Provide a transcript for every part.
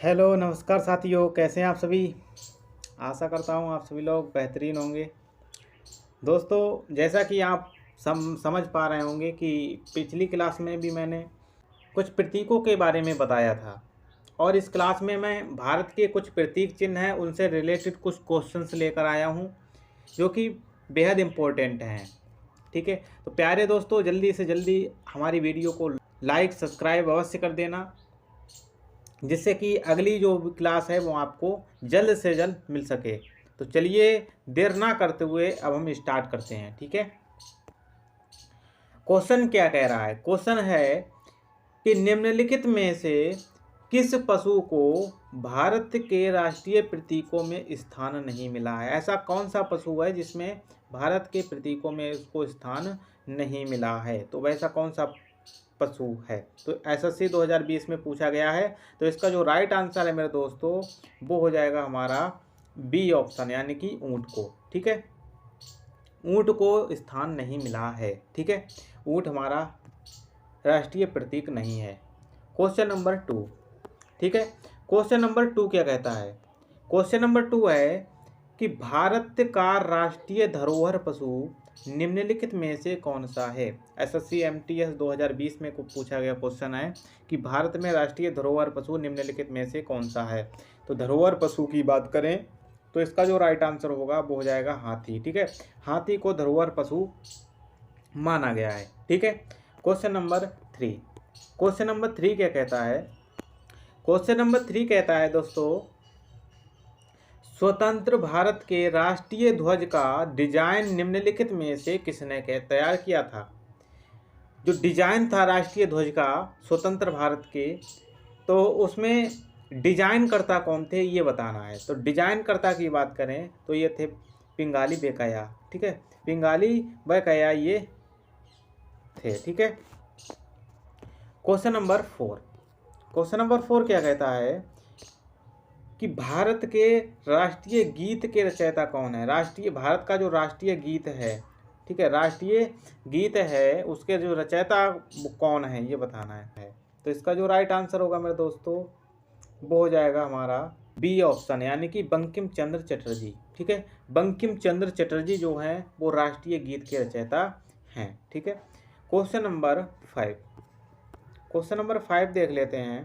Hello नमस्कार साथियों, कैसे हैं आप सभी। आशा करता हूँ आप सभी लोग बेहतरीन होंगे। दोस्तों, जैसा कि आप समझ पा रहे होंगे कि पिछली क्लास में भी मैंने कुछ प्रतीकों के बारे में बताया था और इस क्लास में मैं भारत के कुछ प्रतीक चिन्ह हैं उनसे रिलेटेड कुछ क्वेश्चंस लेकर आया हूँ जो कि बेहद इम्पोर्टेंट हैं। ठीक है, तो प्यारे दोस्तों, जल्दी से जल्दी हमारी वीडियो को लाइक सब्सक्राइब अवश्य कर देना, जिससे कि अगली जो क्लास है वो आपको जल्द से जल्द मिल सके। तो चलिए देर ना करते हुए अब हम स्टार्ट करते हैं। ठीक है, क्वेश्चन क्या कह रहा है। क्वेश्चन है कि निम्नलिखित में से किस पशु को भारत के राष्ट्रीय प्रतीकों में स्थान नहीं मिला है। ऐसा कौन सा पशु है जिसमें भारत के प्रतीकों में उसको स्थान नहीं मिला है। तो वैसा कौन सा पशु है। तो एसएससी 2020 में पूछा गया है। तो इसका जो राइट आंसर है मेरे दोस्तों वो हो जाएगा हमारा बी ऑप्शन, यानी कि ऊंट को। ठीक है, ऊंट को स्थान नहीं मिला है। ठीक है, ऊंट हमारा राष्ट्रीय प्रतीक नहीं है। Question number 2। ठीक है, क्वेश्चन नंबर 2 क्या कहता है। क्वेश्चन नंबर 2 है कि भारत का राष्ट्रीय धरोहर पशु निम्नलिखित में से कौन सा है। एसएससी एमटीएस 2020 में को पूछा गया क्वेश्चन है कि भारत में राष्ट्रीय धरोहर पशु निम्नलिखित में से कौन सा है। तो धरोहर पशु की बात करें तो इसका जो राइट आंसर होगा वो हो जाएगा हाथी। ठीक है, हाथी को धरोहर पशु माना गया है। ठीक है, क्वेश्चन नंबर 3। क्वेश्चन नंबर 3 क्या कहता है। क्वेश्चन नंबर 3 कहता है दोस्तों, स्वतंत्र भारत के राष्ट्रीय ध्वज का डिजाइन निम्नलिखित में से किसने तैयार किया था। जो डिजाइन था राष्ट्रीय ध्वज का स्वतंत्र भारत के, तो उसमें डिजाइन करता कौन थे ये बताना है। तो डिजाइन करता की बात करें तो ये थे पिंगाली वेंकैया। ठीक है, पिंगाली वेंकैया ये थे। ठीक है, क्वेश्चन नंबर 4। क्वेश्चन नंबर 4 क्या कहता है कि भारत के राष्ट्रीय गीत के रचयिता कौन है। राष्ट्रीय भारत का जो राष्ट्रीय गीत है, ठीक है, राष्ट्रीय गीत है उसके जो रचयिता कौन है ये बताना है। तो इसका जो राइट आंसर होगा मेरे दोस्तों वो हो जाएगा हमारा बी ऑप्शन, यानी कि बंकिम चंद्र चटर्जी। ठीक है, बंकिम चंद्र चटर्जी जो है वो राष्ट्रीय गीत के रचयिता हैं। ठीक है, क्वेश्चन नंबर 5। क्वेश्चन नंबर 5 देख लेते हैं।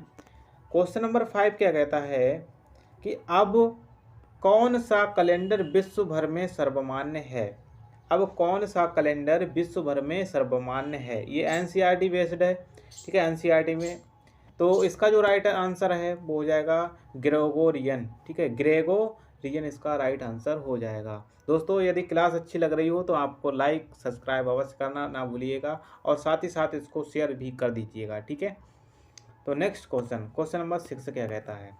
क्वेश्चन नंबर 5 क्या कहता है कि अब कौन सा कैलेंडर विश्व भर में सर्वमान्य है। अब कौन सा कैलेंडर विश्व भर में सर्वमान्य है। ये एनसीईआरटी बेस्ड है। ठीक है, एनसीईआरटी में। तो इसका जो राइट आंसर है वो हो जाएगा ग्रेगोरियन। ठीक है, ग्रेगोरियन इसका राइट आंसर हो जाएगा। दोस्तों, यदि क्लास अच्छी लग रही हो तो आपको लाइक सब्सक्राइब अवश्य करना ना भूलिएगा और साथ ही साथ इसको शेयर भी कर दीजिएगा। ठीक है, तो नेक्स्ट क्वेश्चन नंबर 6 क्या कहता है।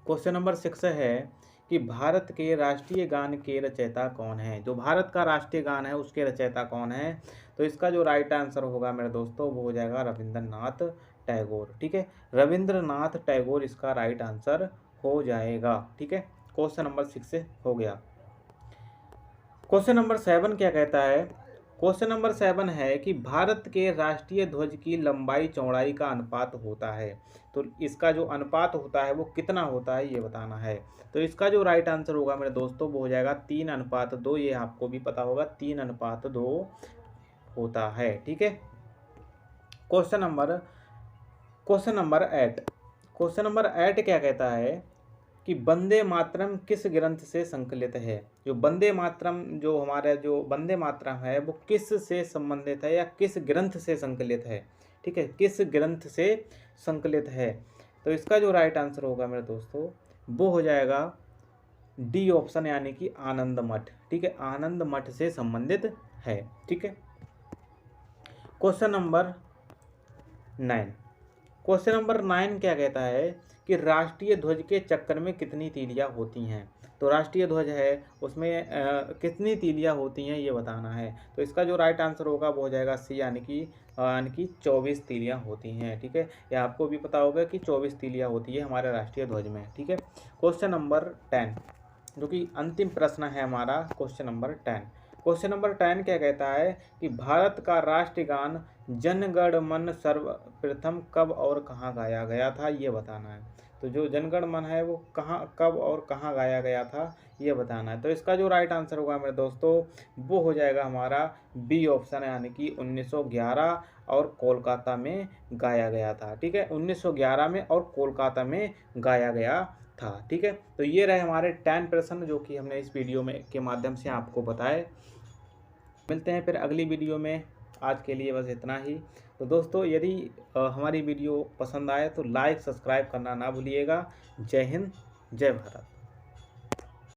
क्वेश्चन नंबर 6 है कि भारत के राष्ट्रीय गान के रचयिता कौन है। जो भारत का राष्ट्रीय गान है उसके रचयिता कौन है। तो इसका जो राइट आंसर होगा मेरे दोस्तों वो हो जाएगा रविंद्रनाथ टैगोर। ठीक है, रविंद्रनाथ टैगोर इसका राइट आंसर हो जाएगा। ठीक है, क्वेश्चन नंबर 6 हो गया। क्वेश्चन नंबर 7 क्या कहता है। क्वेश्चन नंबर 7 है कि भारत के राष्ट्रीय ध्वज की लंबाई चौड़ाई का अनुपात होता है। तो इसका जो अनुपात होता है वो कितना होता है ये बताना है। तो इसका जो राइट आंसर होगा मेरे दोस्तों वो हो जाएगा 3:2। ये आपको भी पता होगा 3:2 होता है। ठीक है, क्वेश्चन नंबर 8। क्वेश्चन नंबर 8 क्या कहता है कि वंदे मातरम किस ग्रंथ से संकलित है। जो वंदे मातरम जो हमारा जो वंदे मातरम है वो किस से संबंधित है या किस ग्रंथ से संकलित है। ठीक है, किस ग्रंथ से संकलित है। तो इसका जो राइट आंसर होगा मेरे दोस्तों वो हो जाएगा डी ऑप्शन, यानी कि आनंद मठ। ठीक है, आनंद मठ से संबंधित है। ठीक है, क्वेश्चन नंबर 9। क्वेश्चन नंबर 9 क्या कहता है कि राष्ट्रीय ध्वज के चक्कर में कितनी तीलियां होती हैं। तो राष्ट्रीय ध्वज है उसमें कितनी तीलियां होती हैं ये बताना है। तो इसका जो राइट आंसर होगा वो हो जाएगा सी, यानी कि 24 तीलियां होती हैं। ठीक है, ये आपको भी पता होगा कि 24 तीलियां होती है हमारे राष्ट्रीय ध्वज में। ठीक है, क्वेश्चन नंबर 10 जो कि अंतिम प्रश्न है हमारा, क्वेश्चन नंबर 10। क्वेश्चन नंबर 10 क्या कहता है कि भारत का राष्ट्रीय गान जन गण मन सर्वप्रथम कब और कहाँ गाया गया था ये बताना है। तो जो जनगण मन है वो कहाँ, कब और कहाँ गाया गया था, ये बताना है। तो इसका जो राइट आंसर होगा मेरे दोस्तों, वो हो जाएगा हमारा बी ऑप्शन, यानी कि 1911 और कोलकाता में गाया गया था। ठीक है, 1911 में और कोलकाता में गाया गया था। ठीक है, तो ये रहे हमारे 10 प्रश्न जो कि हमने इस वीडियो में के माध्यम से आपको बताए। मिलते हैं फिर अगली वीडियो में। आज के लिए बस इतना ही। तो दोस्तों, यदि हमारी वीडियो पसंद आए तो लाइक सब्सक्राइब करना ना भूलिएगा। जय हिंद, जय भारत।